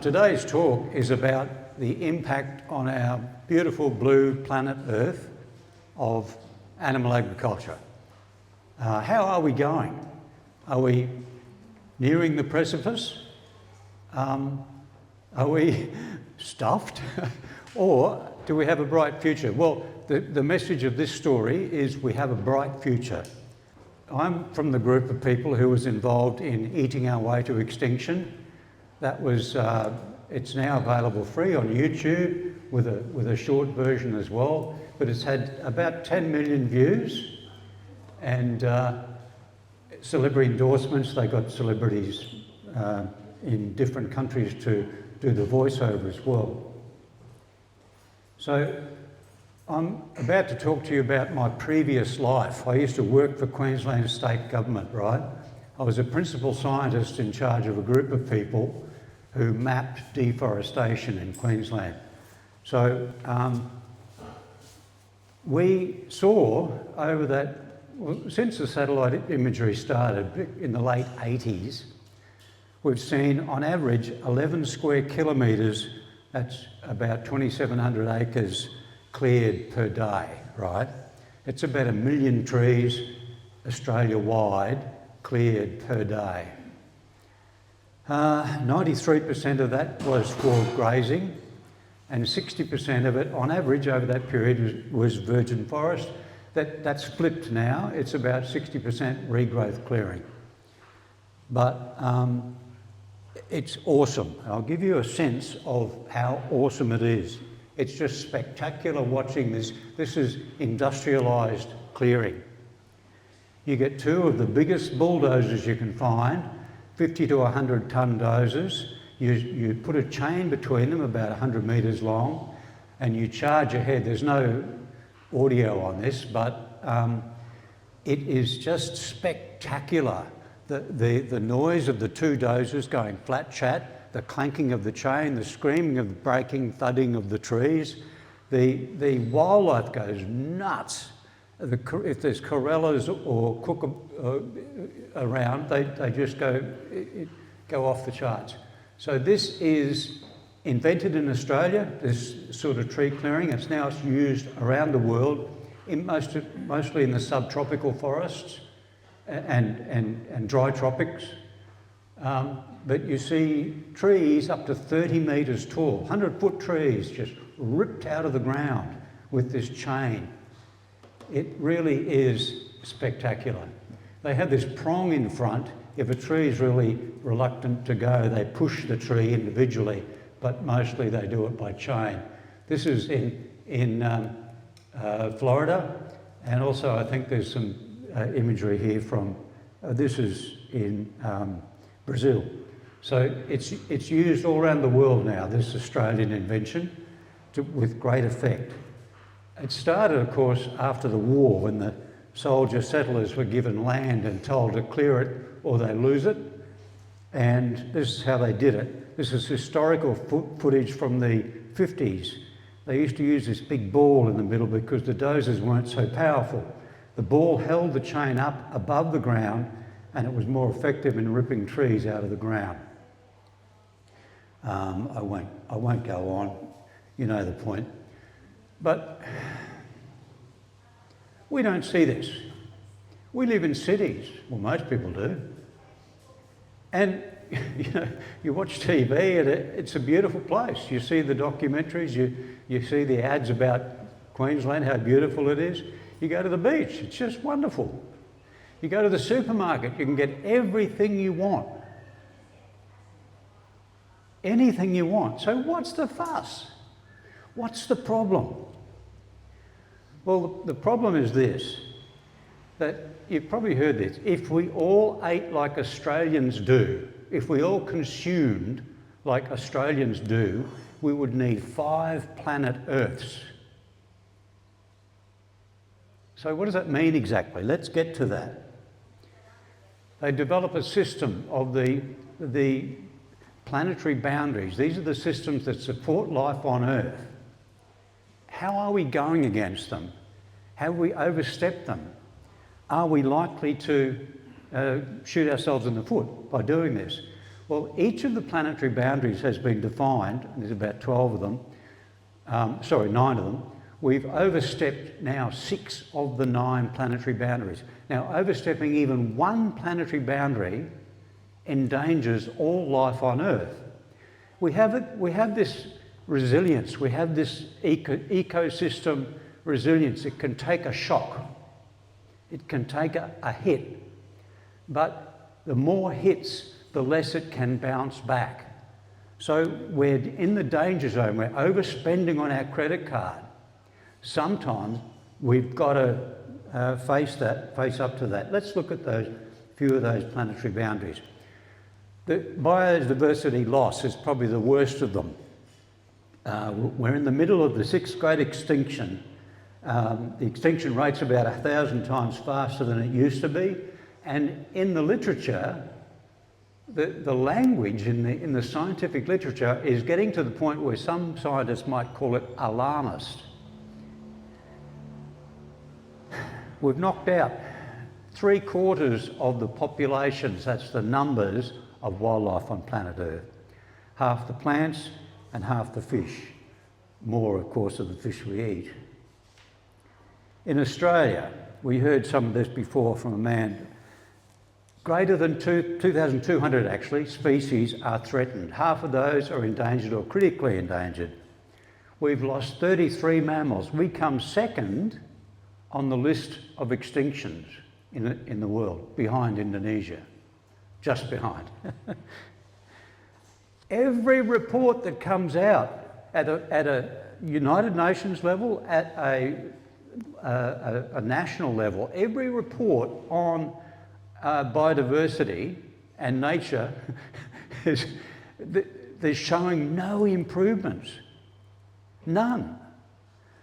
Today's talk is about the impact on our beautiful blue planet Earth of animal agriculture. How are we going? Are we nearing the precipice? Are we stuffed? Or do we have a bright future? Well, the message of this story is we have a bright future. I'm from the group of people who was involved in eating our way to extinction. That was, it's now available free on YouTube with a short version as well, but it's had about 10 million views and celebrity endorsements. They got celebrities in different countries to do the voiceover as well. So I'm about to talk to you about my previous life. I used to work for Queensland State Government, right? I was a principal scientist in charge of a group of people who mapped deforestation in Queensland. So we saw over that, well, since the satellite imagery started in the late 80s, we've seen on average 11 square kilometres, that's about 2,700 acres cleared per day, right? It's about 1 million trees Australia-wide cleared per day. 93% of that was for grazing and 60% of it, on average, over that period was virgin forest. That's flipped now. It's about 60% regrowth clearing. But it's awesome. I'll give you a sense of how awesome it is. It's just spectacular watching this. This is industrialised clearing. You get two of the biggest bulldozers you can find, 50 to 100 tonne dozers. You put a chain between them about 100 metres long and you charge ahead. There's no audio on this, but it is just spectacular. The noise of the two dozers going flat chat, the clanking of the chain, the screaming of the breaking, thudding of the trees. The wildlife goes nuts. If there's corellas or cook around, they just go off the charts. So this is invented in Australia, this sort of tree clearing. It's now used around the world, mostly in the subtropical forests and dry tropics. But you see trees up to 30 metres tall, 100-foot trees just ripped out of the ground with this chain. It really is spectacular. They have this prong in front. If a tree is really reluctant to go, they push the tree individually, but mostly they do it by chain. This is in Florida, and also I think there's some imagery here from, this is in Brazil. So it's used all around the world now, this Australian invention, with great effect. It started, of course, after the war when the soldier settlers were given land and told to clear it or they lose it. And this is how they did it. This is historical footage from the 50s. They used to use this big ball in the middle because the dozers weren't so powerful. The ball held the chain up above the ground and it was more effective in ripping trees out of the ground. I won't go on, you know the point. But we don't see this. We live in cities, well most people do. And you watch TV and it's a beautiful place. You see the documentaries, you see the ads about Queensland, how beautiful it is. You go to the beach, it's just wonderful. You go to the supermarket, you can get everything you want. Anything you want. So what's the fuss? What's the problem? Well, the problem is this, that you've probably heard this. If we all ate like Australians do, if we all consumed like Australians do, we would need 5 planet Earths. So what does that mean exactly? Let's get to that. They develop a system of the planetary boundaries. These are the systems that support life on Earth. How are we going against them? Have we overstepped them? Are we likely to shoot ourselves in the foot by doing this? Well, each of the planetary boundaries has been defined, and there's about 12 of them, 9 of them. We've overstepped now 6 of the 9 planetary boundaries. Now, overstepping even one planetary boundary endangers all life on Earth. We have this resilience, we have this ecosystem resilience. It can take a shock, it can take a hit, but the more hits, the less it can bounce back. So we're in the danger zone, we're overspending on our credit card. Sometimes we've got to face up to that. Let's look at few of those planetary boundaries. The biodiversity loss is probably the worst of them. We're in the middle of the 6th great extinction. The extinction rate's about 1,000 times faster than it used to be, and in the literature, the language in the scientific literature is getting to the point where some scientists might call it alarmist. We've knocked out 3/4 of the populations, that's the numbers of wildlife on planet Earth. Half the plants and half the fish. More, of course, of the fish we eat. In Australia, we heard some of this before from a man, greater than 2,200 actually species are threatened. Half of those are endangered or critically endangered. We've lost 33 mammals. We come second on the list of extinctions in the world, behind Indonesia, just behind. Every report that comes out at a United Nations level, at a national level, every report on biodiversity and nature they're showing no improvements, none.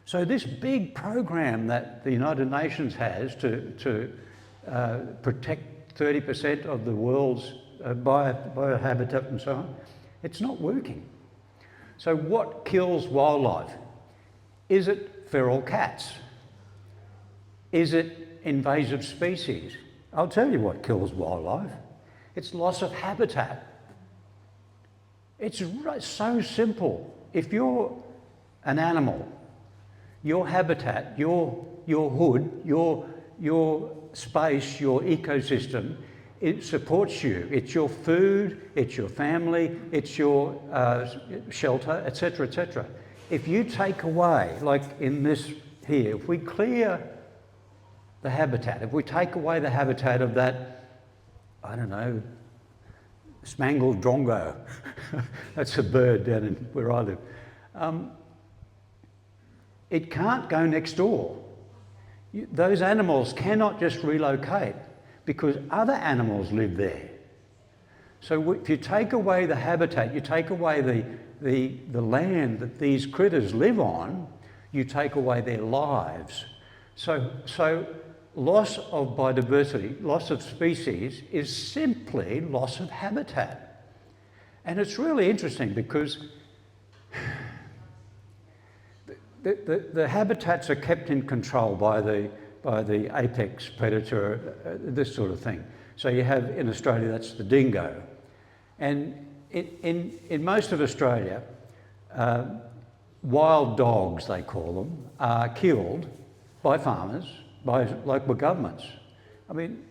So this big program that the United Nations has to protect 30% of the world's biohabitat and so on, it's not working. So what kills wildlife? Is it feral cats? Is it invasive species? I'll tell you what kills wildlife. It's loss of habitat. It's so simple. If you're an animal, your habitat, your hood, your space, your ecosystem, it supports you. It's your food, it's your family, it's your shelter, etc., etc. If you take away, like in this here, if we clear the habitat, if we take away the habitat of that, I don't know, spangled drongo, that's a bird down in where I live, it can't go next door. Those animals cannot just relocate because other animals live there. So if you take away the habitat, you take away the land that these critters live on, you take away their lives. So loss of biodiversity, loss of species is simply loss of habitat. And it's really interesting because the habitats are kept in control by the apex predator, this sort of thing. So you have in Australia, that's the dingo. And in most of Australia, wild dogs, they call them, are killed by farmers, by local governments. I mean,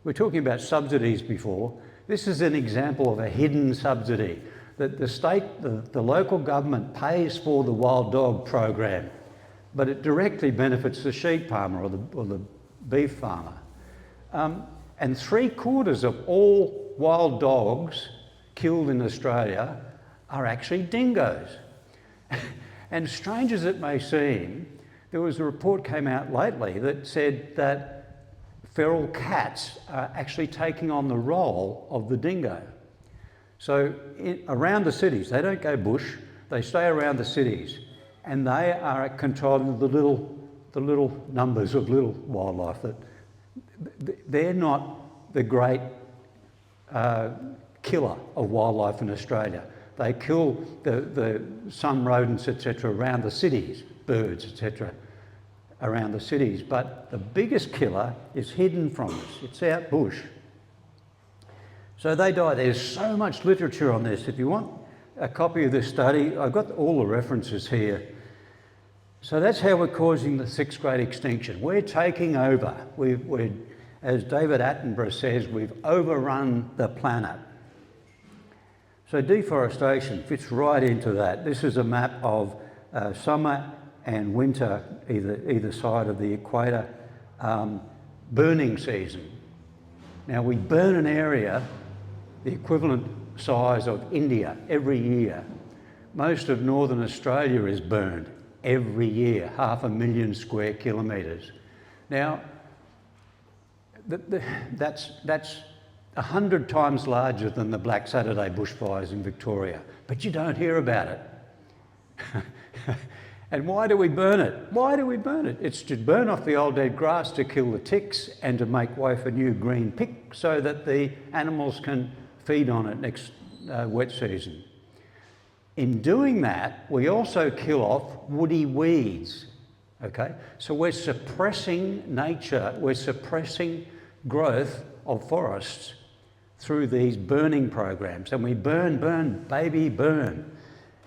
we're talking about subsidies before. This is an example of a hidden subsidy that the local government pays for the wild dog program, but it directly benefits the sheep farmer or the beef farmer. And 3/4 of all wild dogs killed in Australia are actually dingoes. And strange as it may seem, there was a report came out lately that said that feral cats are actually taking on the role of the dingo. So around the cities, they don't go bush, they stay around the cities, and they are controlling the little numbers of little wildlife. That they're not the great killer of wildlife in Australia. They kill some rodents, etc., around the cities, birds, etc., around the cities. But the biggest killer is hidden from us. It's out bush. So they die. There's so much literature on this. If you want a copy of this study, I've got all the references here. So that's how we're causing the 6th great extinction. We're taking over. We're, as David Attenborough says, we've overrun the planet. So deforestation fits right into that. This is a map of summer and winter, either side of the equator, burning season. Now we burn an area the equivalent size of India every year. Most of northern Australia is burned every year, 500,000 square kilometres. Now, that's 100 times larger than the Black Saturday bushfires in Victoria, but you don't hear about it. And why do we burn it? Why do we burn it? It's to burn off the old dead grass to kill the ticks and to make way for new green pick so that the animals can feed on it next wet season. In doing that, we also kill off woody weeds, okay? So we're suppressing nature, we're suppressing growth of forests through these burning programs. And we burn, burn, baby, burn.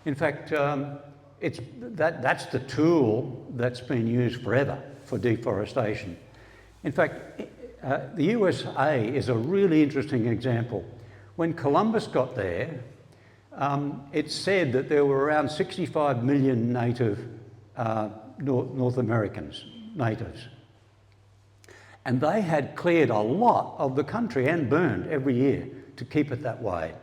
In fact, that's the tool that's been used forever for deforestation. In fact, the USA is a really interesting example. When Columbus got there, it's said that there were around 65 million native North Americans, natives. And they had cleared a lot of the country and burned every year to keep it that way.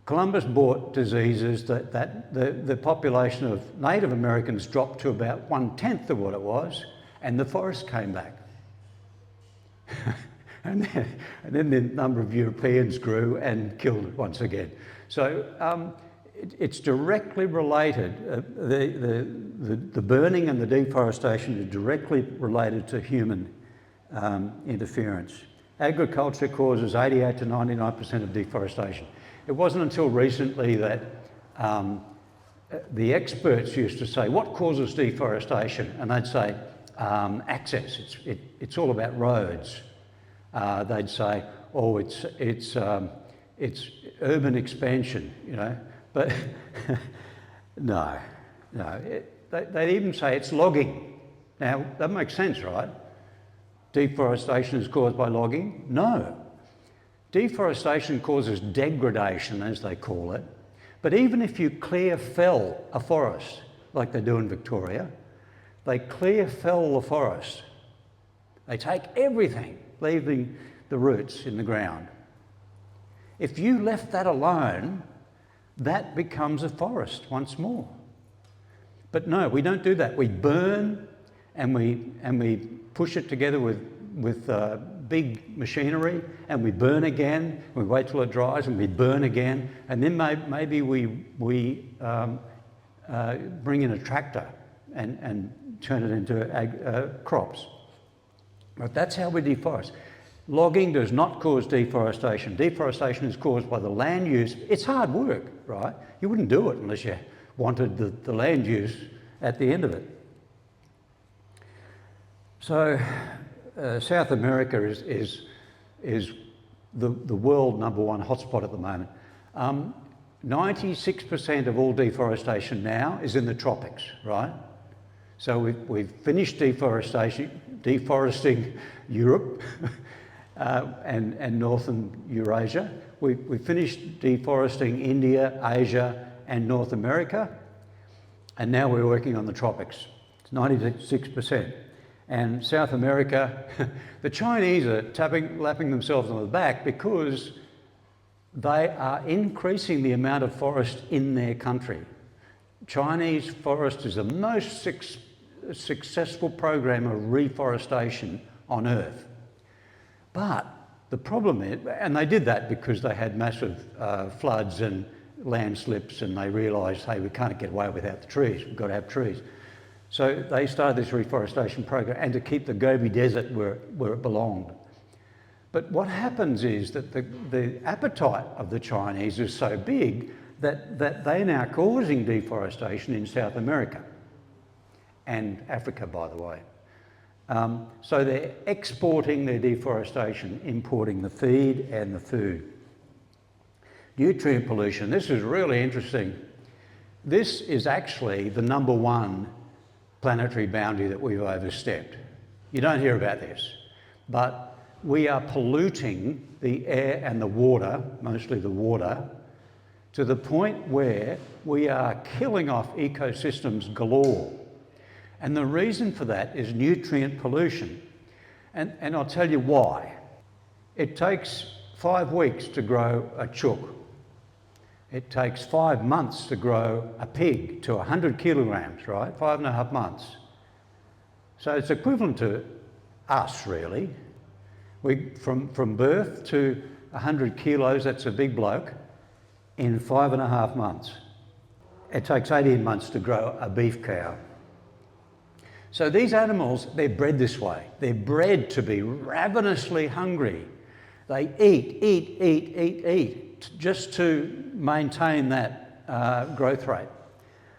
Columbus brought diseases that the population of Native Americans dropped to about 1/10 of what it was, and the forest came back. and then the number of Europeans grew and killed it once again. So it's directly related, the burning and the deforestation is directly related to human interference. Agriculture causes 88 to 99% of deforestation. It wasn't until recently that the experts used to say, what causes deforestation? And they'd say, access, it's all about roads. They'd say, oh, it's urban expansion, you know. But no. They'd even say it's logging. Now, that makes sense, right? Deforestation is caused by logging? No. Deforestation causes degradation, as they call it. But even if you clear fell a forest, like they do in Victoria, they clear fell the forest. They take everything, leaving the roots in the ground. If you left that alone, that becomes a forest once more. But no, we don't do that. We burn and we push it together with big machinery, and we burn again. We wait till it dries and we burn again, and then maybe we bring in a tractor and turn it into crops. But that's how we deforest. Logging does not cause deforestation. Deforestation is caused by the land use. It's hard work, right? You wouldn't do it unless you wanted the land use at the end of it. So South America is the world #1 hotspot at the moment. 96% of all deforestation now is in the tropics, right? So we've finished deforesting Europe and northern Eurasia. We've finished deforesting India, Asia and North America, and now we're working on the tropics. It's 96%. And South America, the Chinese are lapping themselves on the back because they are increasing the amount of forest in their country. Chinese forest is the most successful program of reforestation on Earth. But the problem is, and they did that because they had massive floods and landslips, and they realised, hey, we can't get away without the trees, we've got to have trees. So they started this reforestation program, and to keep the Gobi Desert where it belonged. But what happens is that the appetite of the Chinese is so big that they're now causing deforestation in South America and Africa, by the way. So they're exporting their deforestation, importing the feed and the food. Nutrient pollution, this is really interesting. This is actually the #1 planetary boundary that we've overstepped. You don't hear about this, but we are polluting the air and the water, mostly the water, to the point where we are killing off ecosystems galore. And the reason for that is nutrient pollution. And I'll tell you why. It takes 5 weeks to grow a chook. It takes 5 months to grow a pig to 100 kilograms, right? 5.5 months. So it's equivalent to us, really. From birth to 100 kilos, that's a big bloke, in 5.5 months. It takes 18 months to grow a beef cow. So these animals, they're bred this way. They're bred to be ravenously hungry. They eat, just to maintain that growth rate.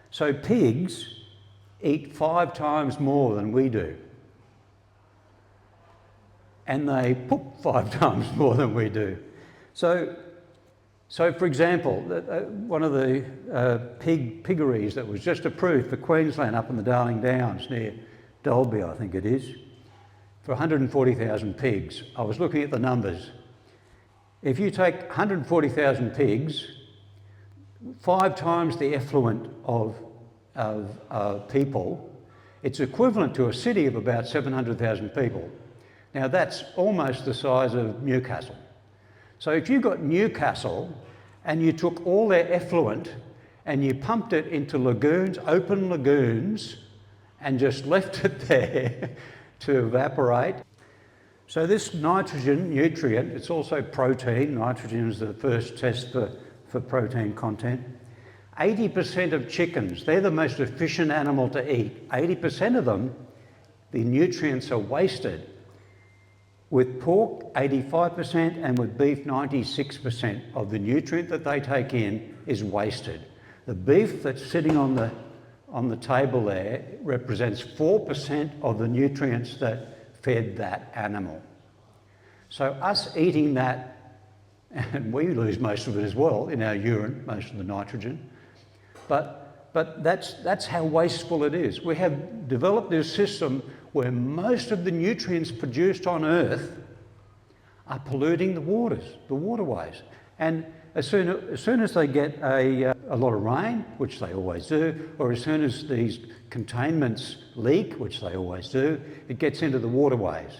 So pigs eat 5 times more than we do. And they poop 5 times more than we do. So for example, one of the piggeries that was just approved for Queensland up in the Darling Downs near Dalby, I think it is, for 140,000 pigs. I was looking at the numbers. If you take 140,000 pigs, 5 times the effluent of people, it's equivalent to a city of about 700,000 people. Now that's almost the size of Newcastle. So if you got Newcastle and you took all their effluent and you pumped it into lagoons, open lagoons, and just left it there to evaporate. So this nitrogen nutrient, it's also protein. Nitrogen is the first test for protein content. 80% of chickens, they're the most efficient animal to eat. 80% of them, the nutrients are wasted. With pork, 85%, and with beef, 96% of the nutrient that they take in is wasted. The beef that's sitting on the table there represents 4% of the nutrients that fed that animal. So us eating that, and we lose most of it as well in our urine, most of the nitrogen, but that's how wasteful it is. We have developed this system where most of the nutrients produced on Earth are polluting the waters, the waterways. And as soon as they get a lot of rain, which they always do, or as soon as these containments leak, which they always do, it gets into the waterways.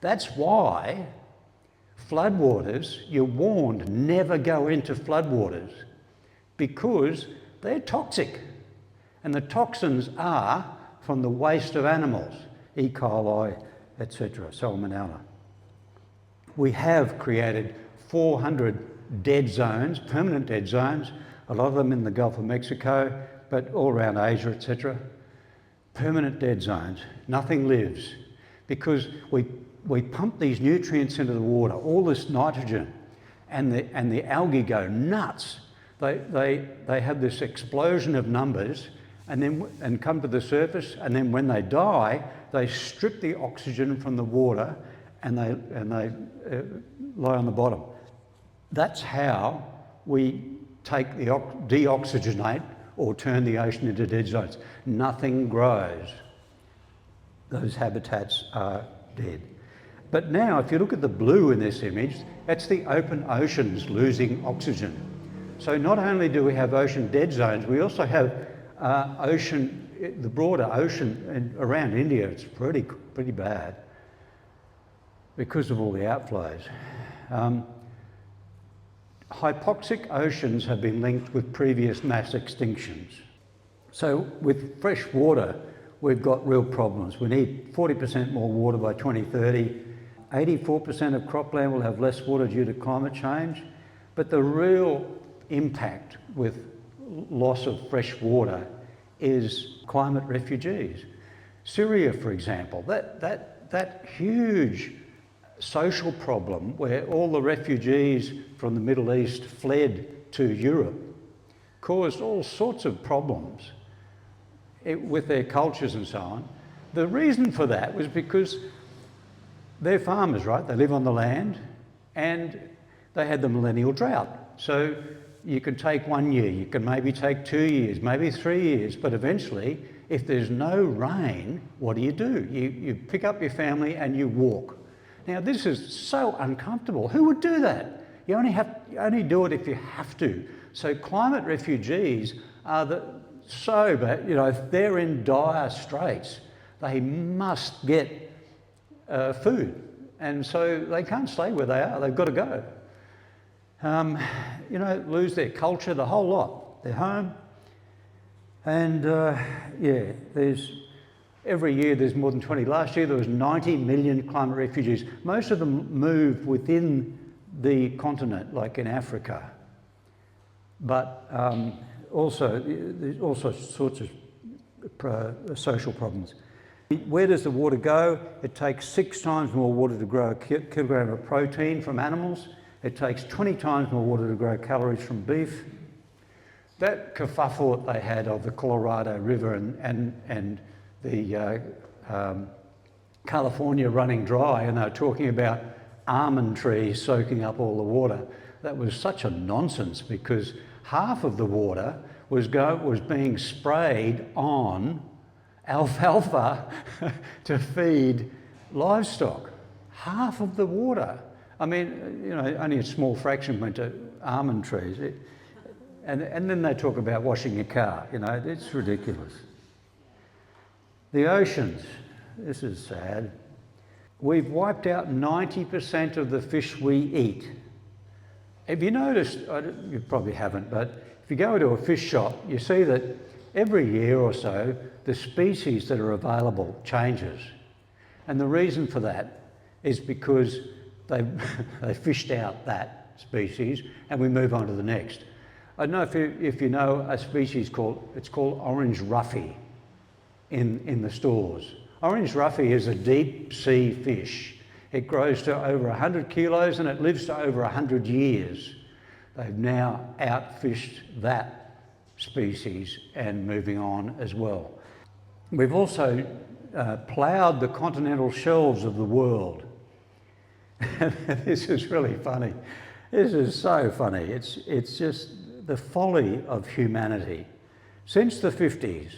That's why floodwaters, you're warned, never go into floodwaters, because they're toxic. And the toxins are from the waste of animals, E. coli, etc., salmonella. We have created 400 dead zones, permanent dead zones, a lot of them in the Gulf of Mexico, but all around Asia, etc. Permanent dead zones. Nothing lives because we pump these nutrients into the water, all this nitrogen, and the algae go nuts. They have this explosion of numbers and come to the surface, and then when they die, they strip the oxygen from the water and they lie on the bottom. That's how we take the deoxygenate or turn the ocean into dead zones. Nothing grows. Those habitats are dead. But now, if you look at the blue in this image, that's the open oceans losing oxygen. So not only do we have ocean dead zones, we also have the broader ocean around India. It's pretty bad because of all the outflows. Hypoxic oceans have been linked with previous mass extinctions. So with fresh water, we've got real problems. We need 40% more water by 2030. 84% of cropland will have less water due to climate change. But the real impact with loss of fresh water is climate refugees. Syria, for example, that huge social problem where all the refugees from the Middle East fled to Europe caused all sorts of problems with their cultures and so on. The reason for that was because they're farmers, right? They live on the land and they had the millennial drought. So you could take 1 year, you can maybe take 2 years, maybe 3 years, but eventually, if there's no rain, what do? You pick up your family and you walk. Now this is so uncomfortable. Who would do that? You only do it if you have to. So climate refugees are they're in dire straits. They must get food, and so they can't stay where they are. They've got to go. Lose their culture, the whole lot, their home. And every year there's more than 20. Last year there was 90 million climate refugees. Most of them move within the continent, like in Africa. But there's also sorts of social problems. Where does the water go? It takes 6 times more water to grow a kilogram of protein from animals. It takes 20 times more water to grow calories from beef. That kerfuffle they had of the Colorado River and the California running dry, and they were talking about almond trees soaking up all the water. That was such a nonsense, because half of the water was being sprayed on alfalfa to feed livestock. Half of the water. I mean, only a small fraction went to almond trees. And then they talk about washing your car. It's ridiculous. The oceans. This is sad. We've wiped out 90% of the fish we eat. Have you noticed, you probably haven't, but if you go to a fish shop, you see that every year or so, the species that are available changes. And the reason for that is because they fished out that species and we move on to the next. I don't know if you know a species called orange ruffy in the stores. Orange ruffy is a deep sea fish. It grows to over 100 kilos and it lives to over 100 years. They've now outfished that species and moving on as well. We've also ploughed the continental shelves of the world. This is really funny. This is so funny. It's just the folly of humanity. Since the 50s,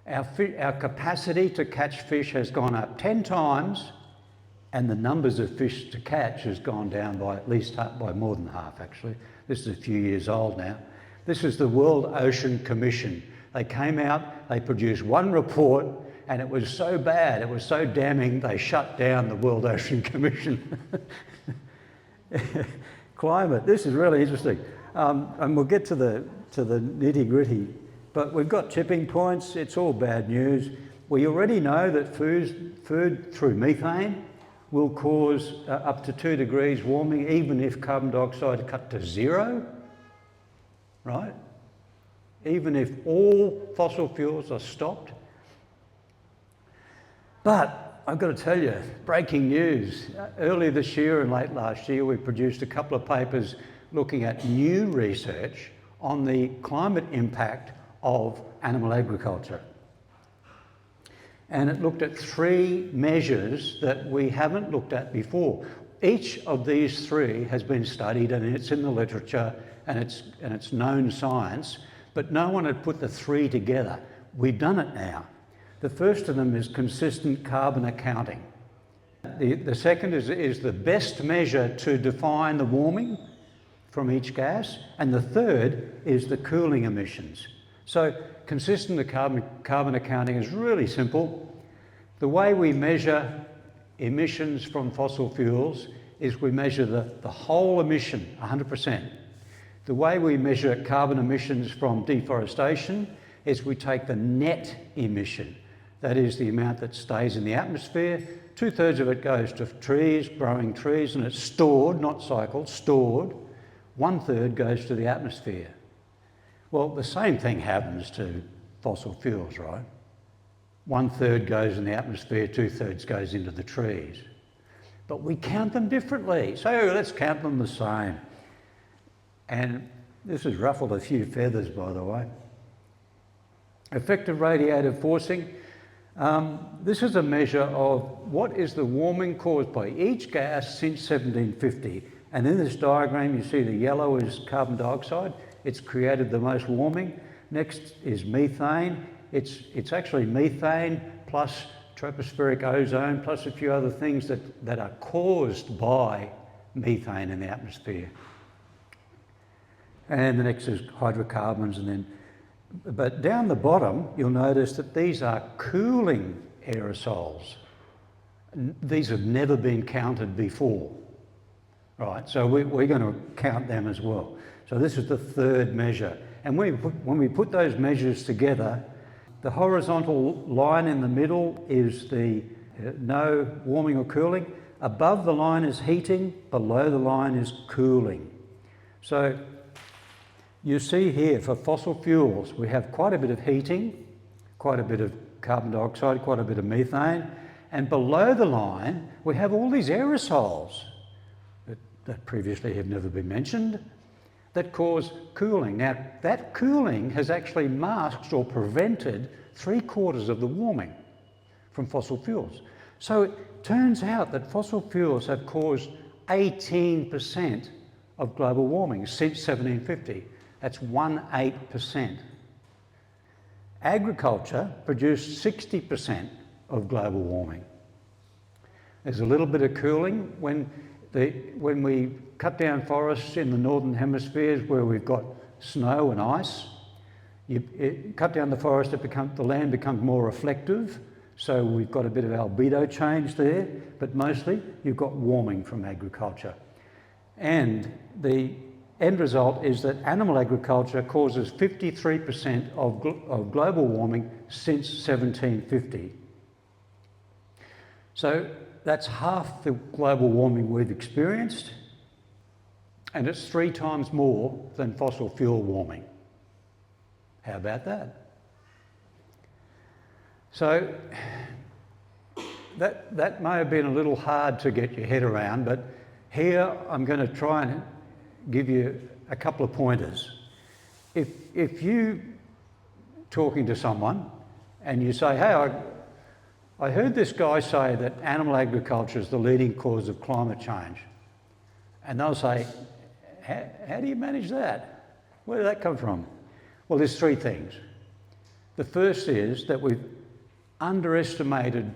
our capacity to catch fish has gone up 10 times, and the numbers of fish to catch has gone down by more than half, actually. This is a few years old now. This is the World Ocean Commission. They came out, they produced one report, and it was so bad, it was so damning, they shut down the World Ocean Commission. Climate, this is really interesting. And we'll get to the nitty-gritty, but we've got tipping points. It's all bad news. We already know that food through methane will cause up to 2 degrees warming, even if carbon dioxide cut to 0, right? Even if all fossil fuels are stopped. But I've got to tell you, breaking news. Earlier this year and late last year, we produced a couple of papers looking at new research on the climate impact of animal agriculture. And it looked at 3 measures that we haven't looked at before. Each of these 3 has been studied and it's in the literature and it's known science, but no one had put the 3 together. We've done it now. The first of them is consistent carbon accounting. The second is the best measure to define the warming from each gas, and the third is the cooling emissions. So consistent carbon accounting is really simple. The way we measure emissions from fossil fuels is we measure the whole emission, 100%. The way we measure carbon emissions from deforestation is we take the net emission. That is the amount that stays in the atmosphere. 2/3 of it goes to trees, growing trees, and it's stored, not cycled, stored. 1/3 goes to the atmosphere. Well, the same thing happens to fossil fuels, right? 1/3 goes in the atmosphere, 2/3 goes into the trees. But we count them differently. So let's count them the same. And this has ruffled a few feathers, by the way. Effective radiative forcing. This is a measure of what is the warming caused by each gas since 1750. And in this diagram, you see the yellow is carbon dioxide. It's created the most warming. Next is methane. It's actually methane plus tropospheric ozone plus a few other things that are caused by methane in the atmosphere. And the next is hydrocarbons, and then, but down the bottom, you'll notice that these are cooling aerosols. These have never been counted before, right? So we're going to count them as well. So this is the third measure. And when we put those measures together, the horizontal line in the middle is the no warming or cooling. Above the line is heating, below the line is cooling. So you see here for fossil fuels, we have quite a bit of heating, quite a bit of carbon dioxide, quite a bit of methane, and below the line we have all these aerosols that previously have never been mentioned that cause cooling. Now that cooling has actually masked or prevented 3/4 of the warming from fossil fuels. So it turns out that fossil fuels have caused 18% of global warming since 1750. That's 18%. Agriculture produced 60% of global warming. There's a little bit of cooling when we cut down forests in the northern hemispheres where we've got snow and ice. You cut down the forest, the land becomes more reflective, so we've got a bit of albedo change there, but mostly you've got warming from agriculture. And the end result is that animal agriculture causes 53% of global warming since 1750. So that's half the global warming we've experienced, and it's 3 times more than fossil fuel warming. How about that? So that may have been a little hard to get your head around, but here I'm going to try and give you a couple of pointers. If you talking to someone and you say, hey, I heard this guy say that animal agriculture is the leading cause of climate change. And they'll say, how do you manage that? Where did that come from? Well, there's 3 things. The first is that we've underestimated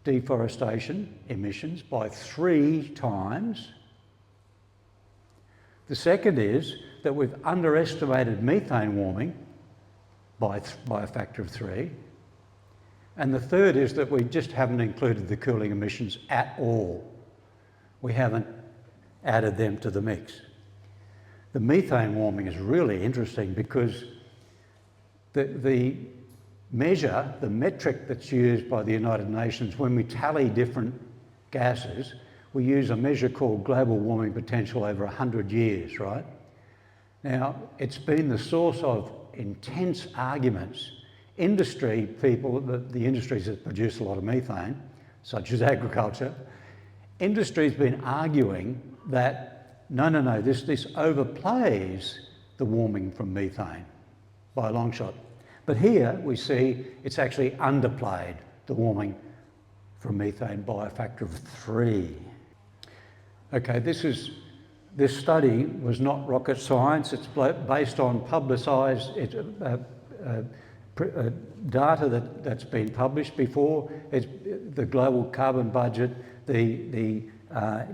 deforestation emissions by 3 times. The second is that we've underestimated methane warming by a factor of 3. And the third is that we just haven't included the cooling emissions at all. We haven't added them to the mix. The methane warming is really interesting because the measure, the metric that's used by the United Nations when we tally different gases, we use a measure called global warming potential over 100 years, right? Now, it's been the source of intense arguments. Industry people, the industries that produce a lot of methane, such as agriculture, industry's been arguing that no, this overplays the warming from methane by a long shot. But here we see it's actually underplayed the warming from methane by a factor of 3. Okay, this study was not rocket science. It's based on publicised data that's been published before. It's the global carbon budget, the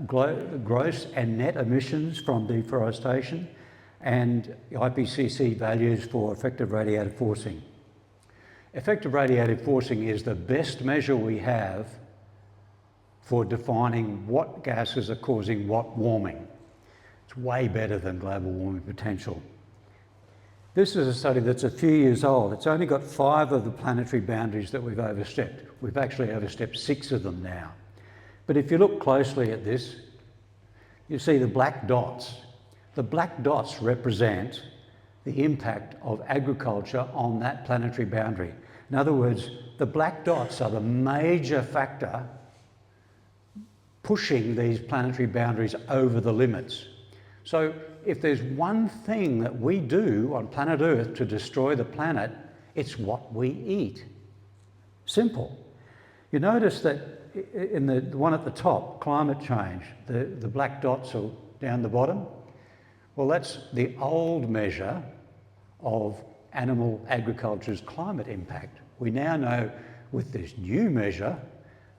gross and net emissions from deforestation, and IPCC values for effective radiative forcing. Effective radiative forcing is the best measure we have for defining what gases are causing what warming. It's way better than global warming potential. This is a study that's a few years old. It's only got 5 of the planetary boundaries that we've overstepped. We've actually overstepped 6 of them now. But if you look closely at this, you see the black dots. The black dots represent the impact of agriculture on that planetary boundary. In other words, the black dots are the major factor pushing these planetary boundaries over the limits. So if there's one thing that we do on planet Earth to destroy the planet, it's what we eat. Simple. You notice that in the one at the top, climate change, the black dots are down the bottom. Well, that's the old measure of animal agriculture's climate impact. We now know with this new measure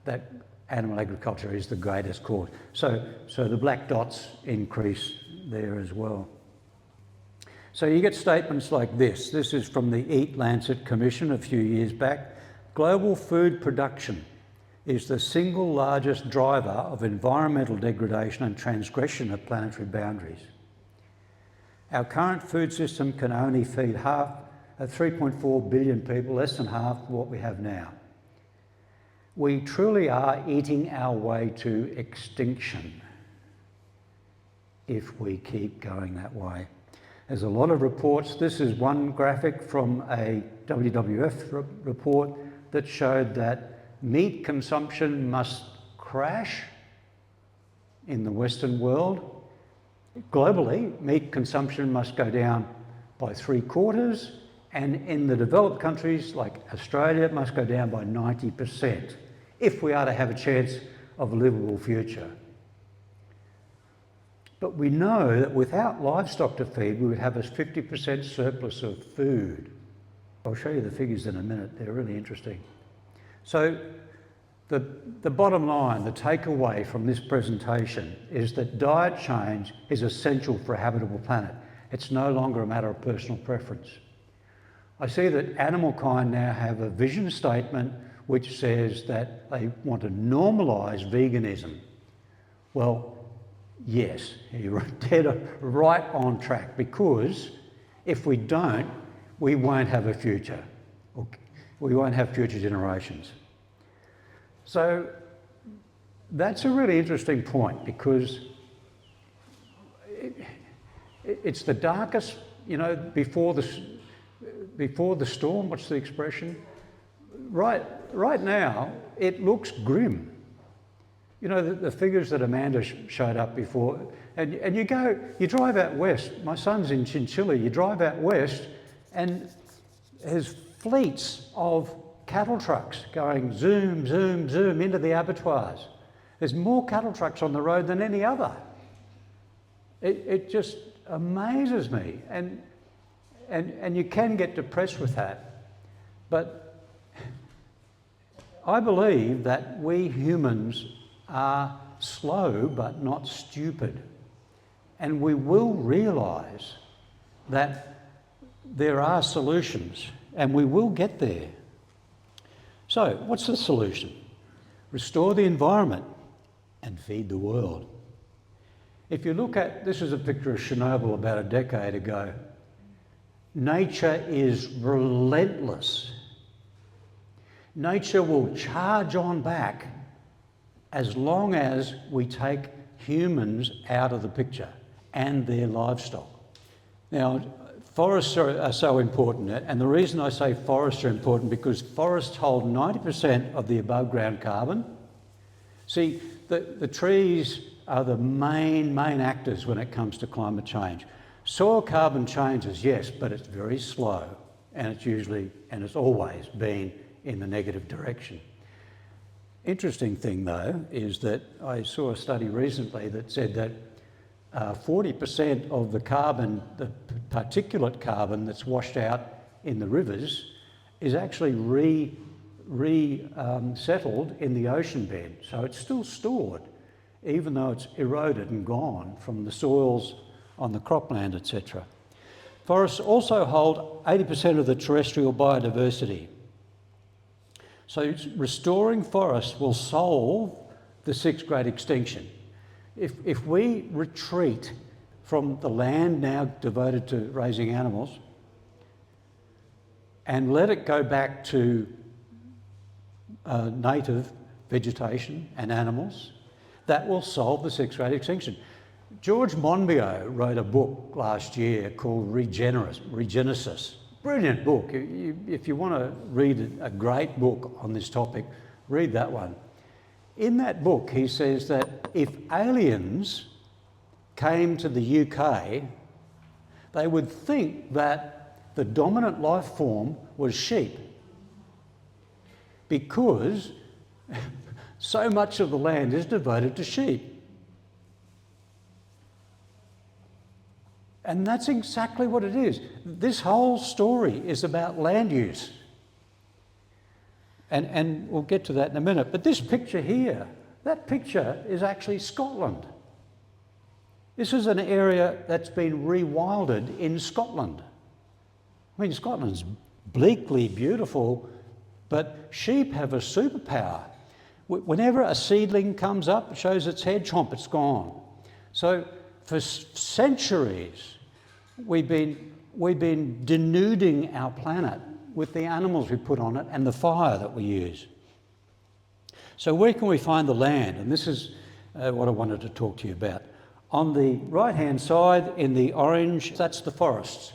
that animal agriculture is the greatest cause. So the black dots increase there as well. So you get statements like this. This is from the Eat Lancet Commission a few years back. Global food production is the single largest driver of environmental degradation and transgression of planetary boundaries. Our current food system can only feed half of 3.4 billion people, less than half what we have now. We truly are eating our way to extinction if we keep going that way. There's a lot of reports. This is one graphic from a WWF report that showed that meat consumption must crash in the Western world. Globally, meat consumption must go down by 3/4, and in the developed countries like Australia, it must go down by 90% if we are to have a chance of a livable future. But we know that without livestock to feed, we would have a 50% surplus of food. I'll show you the figures in a minute, they're really interesting. So the bottom line, the takeaway from this presentation is that diet change is essential for a habitable planet. It's no longer a matter of personal preference. I see that animal kind now have a vision statement which says that they want to normalise veganism. Well, yes, you're dead right on track, because if we don't, we won't have a future. We won't have future generations. So that's a really interesting point, because it's the darkest, you know, before the storm, what's the expression? Right now, it looks grim. You know, the figures that Amanda showed up before, and you drive out west, my son's in Chinchilla, you drive out west and there's fleets of cattle trucks going zoom, zoom, zoom into the abattoirs. There's more cattle trucks on the road than any other. It just amazes me, and you can get depressed with that. But I believe that we humans are slow but not stupid, and we will realise that there are solutions, and we will get there. So, what's the solution? Restore the environment and feed the world. If you look at, this is a picture of Chernobyl about a decade ago. Nature is relentless. Nature will charge on back as long as we take humans out of the picture and their livestock. Now, forests are so important, and the reason I say forests are important because forests hold 90% of the above ground carbon. See, the trees are the main actors when it comes to climate change. Soil carbon changes, yes, but it's very slow, and it's always been in the negative direction. Interesting thing though is that I saw a study recently that said that 40% of the carbon, the particulate carbon that's washed out in the rivers, is actually settled in the ocean bed. So it's still stored, even though it's eroded and gone from the soils on the cropland, etc. Forests also hold 80% of the terrestrial biodiversity. So restoring forests will solve the sixth great extinction. If we retreat from the land now devoted to raising animals and let it go back to native vegetation and animals, that will solve the sixth great extinction. George Monbiot wrote a book last year called Regenesis. Brilliant book. If you want to read a great book on this topic, read that one. In that book, he says that if aliens came to the UK, they would think that the dominant life form was sheep. because so much of the land is devoted to sheep. And that's exactly what it is. This whole story is about land use. And we'll get to that in a minute. But this picture here, that picture is actually Scotland. This is an area that's been rewilded in Scotland. I mean, Scotland's bleakly beautiful, but sheep have a superpower. Whenever a seedling comes up, it shows its head, chomp, it's gone. So for centuries, we've been denuding our planet with the animals we put on it and the fire that we use. So where can we find the land? And this is what I wanted to talk to you about. On the right-hand side, in the orange, that's the forests.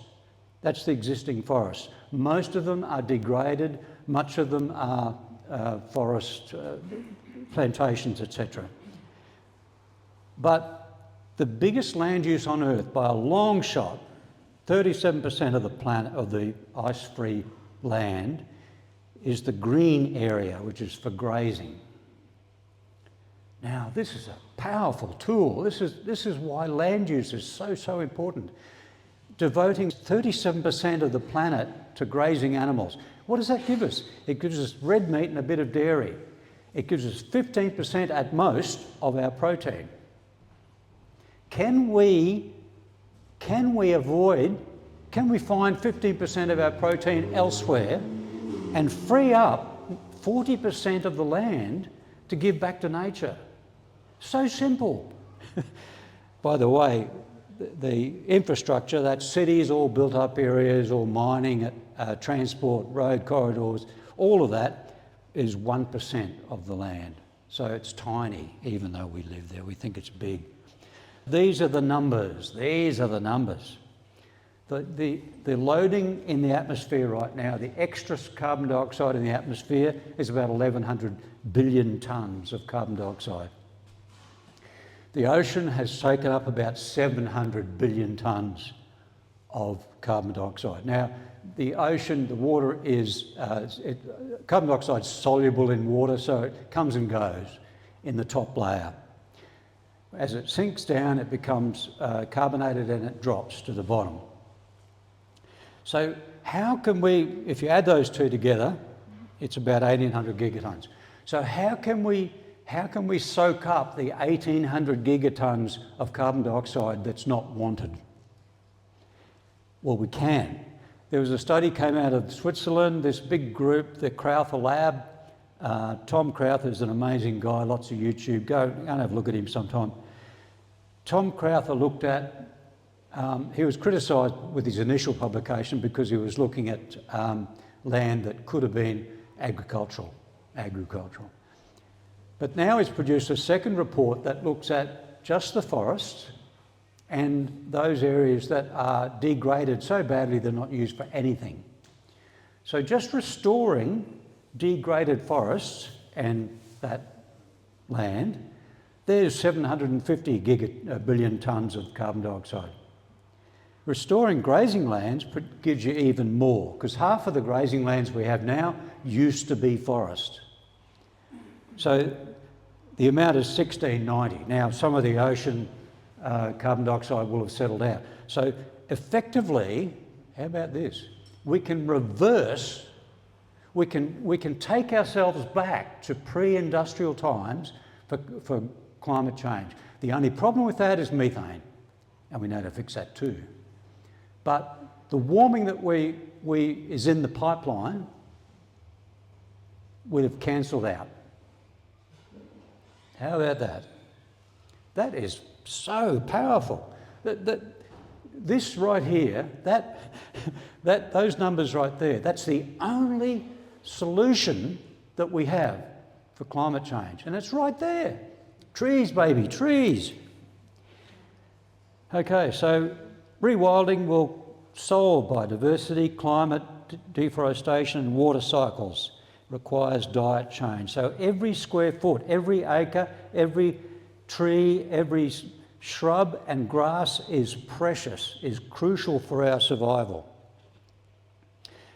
That's the existing forests. Most of them are degraded, much of them are forest plantations, etc. But the biggest land use on Earth by a long shot, 37% of the planet, of the ice-free land, is the green area, which is for grazing. Now, this is a powerful tool. This is why land use is so important. Devoting 37% of the planet to grazing animals. What does that give us? It gives us red meat and a bit of dairy. It gives us 15% at most of our protein. Can we find 15% of our protein elsewhere and free up 40% of the land to give back to nature? So simple. By the way, the infrastructure, that's cities, all built up areas, all mining, transport, road corridors, all of that is 1% of the land. So it's tiny, even though we live there. We think it's big. These are the numbers. These are the numbers. The loading in the atmosphere right now, the extra carbon dioxide in the atmosphere is about 1,100 billion tonnes of carbon dioxide. The ocean has taken up about 700 billion tonnes of carbon dioxide. Now, the ocean, the water is, carbon dioxide is soluble in water, so it comes and goes in the top layer. As it sinks down, it becomes carbonated and it drops to the bottom. So how can we, if you add those two together, it's about 1,800 gigatons. So how can we soak up the 1,800 gigatons of carbon dioxide that's not wanted? Well, we can. There was a study came out of Switzerland, this big group, the Crowther Lab. Tom Crowther is an amazing guy, lots of YouTube. Go and have a look at him sometime. Tom Crowther looked at, he was criticised with his initial publication because he was looking at land that could have been agricultural. But now he's produced a second report that looks at just the forests and those areas that are degraded so badly they're not used for anything. So just restoring degraded forests and that land, there's 750 billion tonnes of carbon dioxide. Restoring grazing lands gives you even more, because half of the grazing lands we have now used to be forest. So the amount is 1690. Now, some of the ocean carbon dioxide will have settled out. So effectively, how about this? We can reverse, we can take ourselves back to pre-industrial times for climate change. The only problem with that is methane, and we know to fix that too. But the warming that is in the pipeline would have cancelled out. How about that? That is so powerful. This right here, those numbers right there, that's the only solution that we have for climate change. And it's right there. Trees, baby, trees. Okay, so rewilding will solve biodiversity, climate, deforestation and water cycles. Requires diet change. So every square foot, every acre, every tree, every shrub and grass is precious, is crucial for our survival.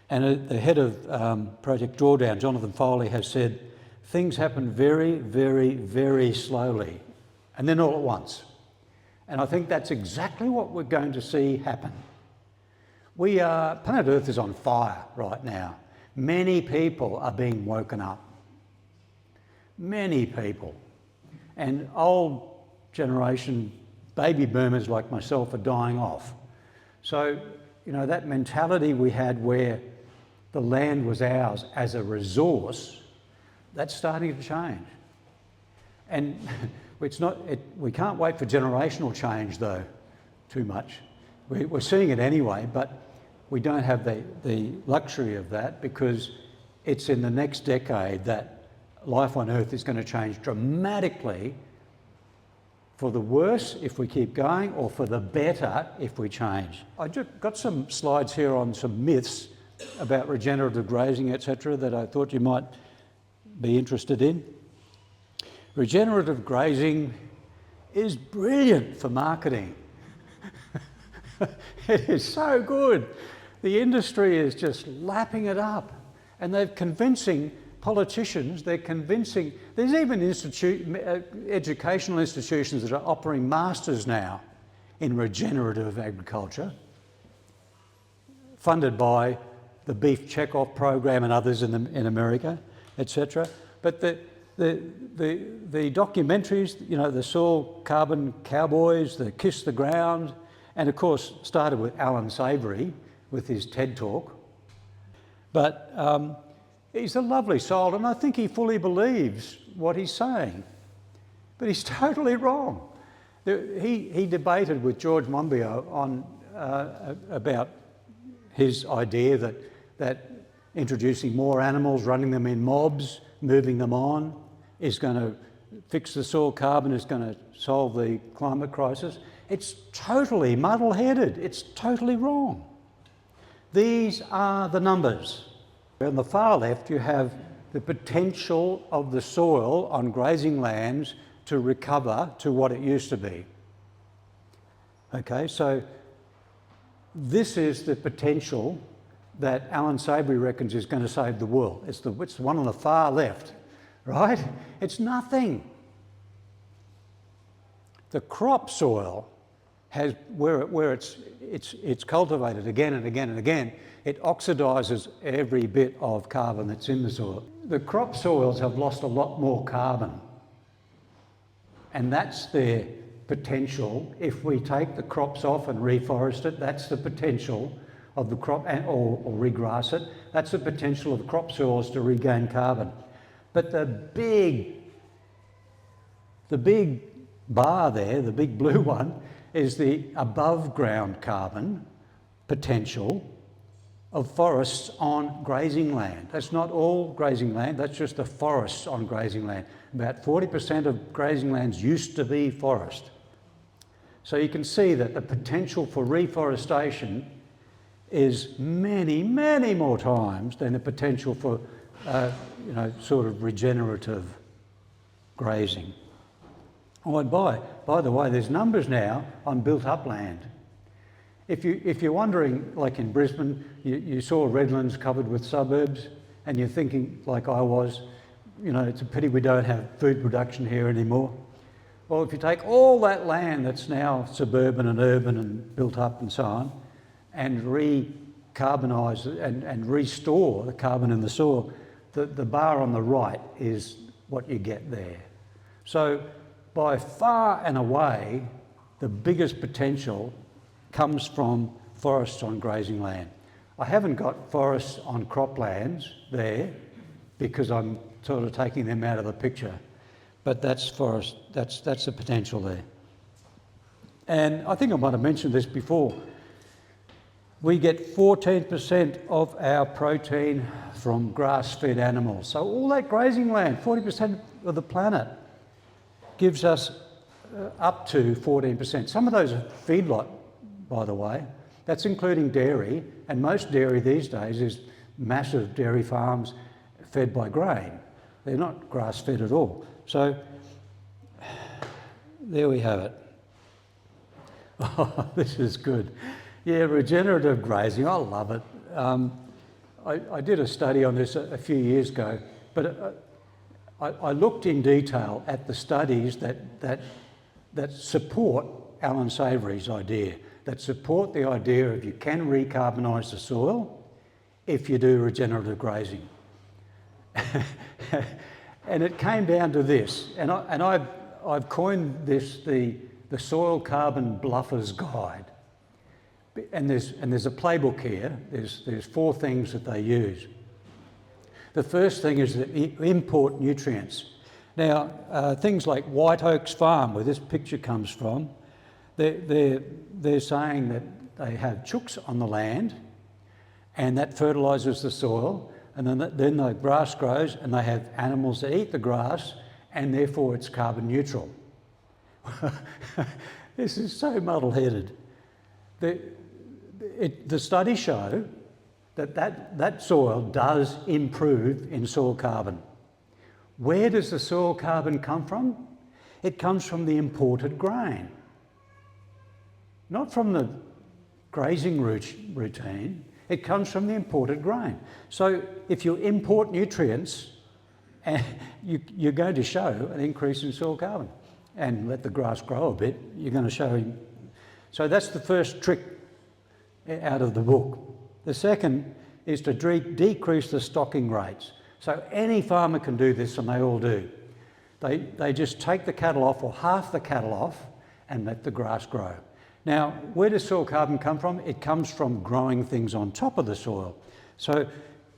And the head of Project Drawdown, Jonathan Foley, has said, things happen very, very, very slowly, and then all at once. And I think that's exactly what we're going to see happen. Planet Earth is on fire right now. Many people are being woken up. Many people. And old generation baby boomers like myself are dying off. So, you know, that mentality we had where the land was ours as a resource, that's starting to change. And we can't wait for generational change though, too much. We're seeing it anyway, but we don't have the luxury of that because it's in the next decade that life on Earth is going to change dramatically, for the worse if we keep going, or for the better if we change. I just got some slides here on some myths about regenerative grazing, etc., that I thought you might be interested in. Regenerative grazing is brilliant for marketing. It is so good. The industry is just lapping it up, and they're convincing politicians, there's even educational institutions that are offering masters now in regenerative agriculture, funded by the Beef Checkoff program and others in America, etc. But the documentaries, you know, the Soil Carbon Cowboys, the Kiss the Ground, and of course started with Alan Savory with his TED Talk. But he's a lovely soul, and I think he fully believes what he's saying. But he's totally wrong. He debated with George Monbiot on about his idea that introducing more animals, running them in mobs, moving them on, is going to fix the soil carbon, is going to solve the climate crisis. It's totally muddle-headed. It's totally wrong. These are the numbers. On the far left, you have the potential of the soil on grazing lands to recover to what it used to be. Okay, so this is the potential that Alan Savory reckons is going to save the world. It's the one on the far left, right? It's nothing. The crop soil has, where it's cultivated again and again and again, it oxidises every bit of carbon that's in the soil. The crop soils have lost a lot more carbon, and that's their potential. If we take the crops off and reforest it, that's the potential of the crop, or regrass it, that's the potential of the crop soils to regain carbon. But the big bar there, the big blue one, is the above ground carbon potential of forests on grazing land. That's not all grazing land, that's just the forests on grazing land. About 40% of grazing lands used to be forest. So you can see that the potential for reforestation is many, many more times than the potential for, sort of regenerative grazing. Oh, and by the way, there's numbers now on built-up land. If you're wondering, like in Brisbane, you saw Redlands covered with suburbs, and you're thinking, like I was, you know, it's a pity we don't have food production here anymore. Well, if you take all that land that's now suburban and urban and built up and so on, and recarbonise and restore the carbon in the soil, the bar on the right is what you get there. So by far and away, the biggest potential comes from forests on grazing land. I haven't got forests on croplands there because I'm sort of taking them out of the picture, but that's forest, that's the potential there. And I think I might have mentioned this before. We get 14% of our protein from grass-fed animals. So all that grazing land, 40% of the planet, gives us up to 14%. Some of those are feedlot, by the way. That's including dairy, and most dairy these days is massive dairy farms fed by grain. They're not grass-fed at all. So there we have it. Oh, this is good. Yeah, regenerative grazing, I love it. I did a study on this a few years ago, but I looked in detail at the studies that support Alan Savory's idea, that support the idea of you can recarbonise the soil if you do regenerative grazing. And it came down to this, and I've coined this the Soil Carbon Bluffer's Guide. And there's a playbook here. There's 4 things that they use. The first thing is that import nutrients. Now, things like White Oaks Farm, where this picture comes from, they're saying that they have chooks on the land, and that fertilises the soil, and then the grass grows, and they have animals that eat the grass, and therefore it's carbon neutral. This is so muddle-headed. The studies show that soil does improve in soil carbon. Where does the soil carbon come from? It comes from the imported grain, not from the grazing routine. It comes from the imported grain. So if you import nutrients, you're going to show an increase in soil carbon, and let the grass grow a bit, you're going to show. So that's the first trick out of the book. The second is to decrease the stocking rates. So any farmer can do this, and they all do. They just take the cattle off, or half the cattle off, and let the grass grow. Now, where does soil carbon come from? It comes from growing things on top of the soil. So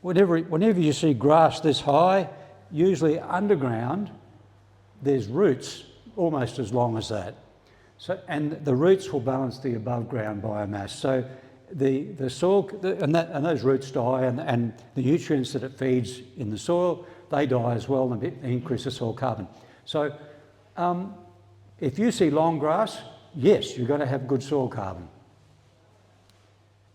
whenever you see grass this high, usually underground, there's roots almost as long as that. So, and the roots will balance the above ground biomass. So the soil, and those roots die, and the nutrients that it feeds in the soil, they die as well, and they increase the soil carbon. So if you see long grass, yes, you're going to have good soil carbon.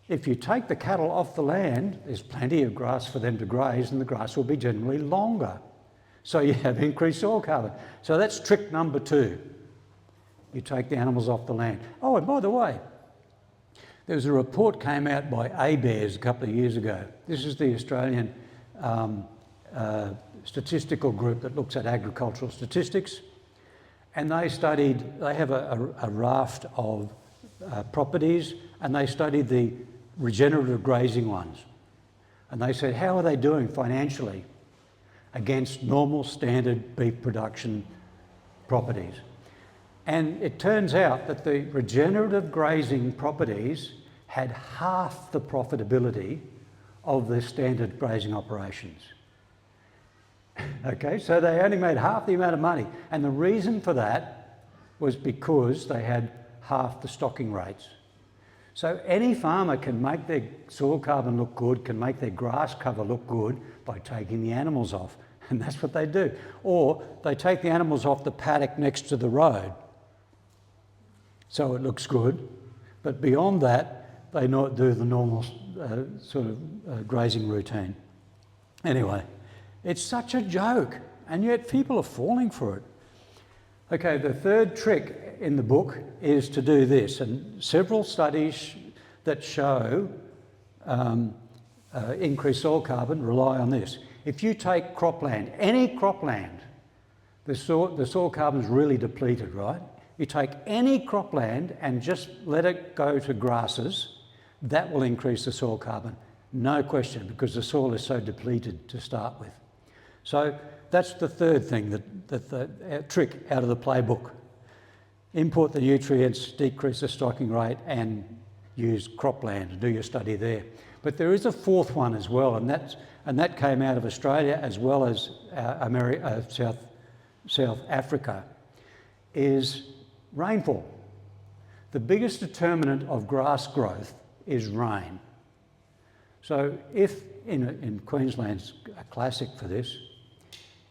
If you take the cattle off the land, there's plenty of grass for them to graze, and the grass will be generally longer. So you have increased soil carbon. So that's trick number 2. You take the animals off the land. Oh, and by the way, there was a report came out by ABARES a couple of years ago. This is the Australian statistical group that looks at agricultural statistics. And they have a raft of properties, and they studied the regenerative grazing ones. And they said, how are they doing financially against normal standard beef production properties? And it turns out that the regenerative grazing properties had half the profitability of the standard grazing operations. Okay, so they only made half the amount of money. And the reason for that was because they had half the stocking rates. So any farmer can make their soil carbon look good, can make their grass cover look good by taking the animals off. And that's what they do. Or they take the animals off the paddock next to the road, so it looks good. But beyond that, they not do the normal grazing routine. Anyway, it's such a joke, and yet people are falling for it. Okay, the third trick in the book is to do this, and several studies that show increased soil carbon rely on this. If you take cropland, any cropland, the soil carbon is really depleted, right? You take any cropland and just let it go to grasses, that will increase the soil carbon, no question, because the soil is so depleted to start with. So that's the third thing, the trick out of the playbook. Import the nutrients, decrease the stocking rate, and use cropland and do your study there. But there is a fourth one as well, and that came out of Australia as well as South Africa, is rainfall. The biggest determinant of grass growth is rain. So if, in Queensland's a classic for this,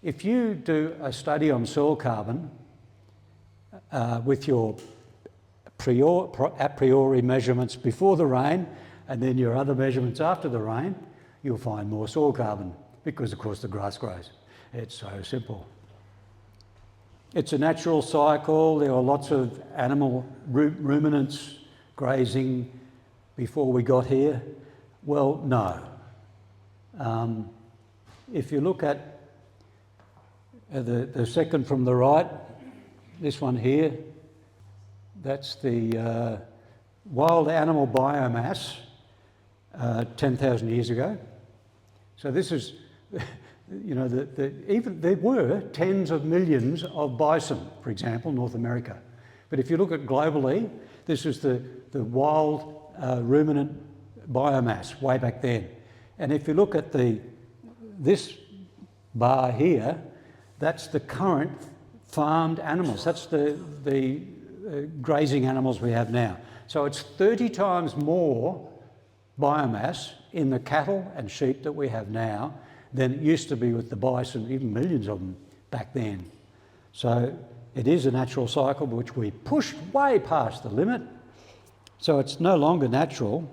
if you do a study on soil carbon with your a priori measurements before the rain and then your other measurements after the rain, you'll find more soil carbon because, of course, the grass grows. It's so simple. It's a natural cycle. There are lots of animal ruminants grazing before we got here. Well, no. If you look at the second from the right, this one here, that's the wild animal biomass 10,000 years ago. So this is, you know, even there were tens of millions of bison, for example, North America. But if you look at globally, this is the wild ruminant biomass way back then. And if you look at this bar here, that's the current farmed animals. That's the grazing animals we have now. So it's 30 times more biomass in the cattle and sheep that we have now than it used to be with the bison, even millions of them back then. So it is a natural cycle which we pushed way past the limit. So it's no longer natural.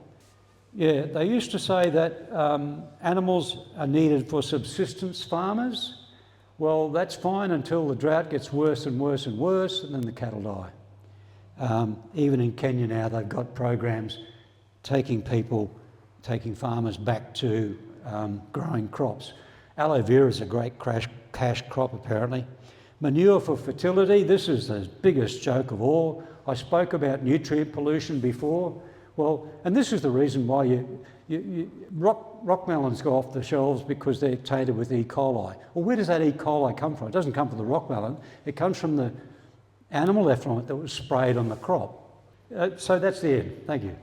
Yeah, they used to say that animals are needed for subsistence farmers. Well, that's fine until the drought gets worse and worse and worse, and then the cattle die. Even in Kenya now, they've got programs taking farmers back to growing crops. Aloe vera is a great cash crop, apparently. Manure for fertility, this is the biggest joke of all. I spoke about nutrient pollution before. Well, and this is the reason why rock melons go off the shelves, because they're tainted with E. coli. Well, where does that E. coli come from? It doesn't come from the rock melon. It comes from the animal effluent that was sprayed on the crop. So that's the end. Thank you.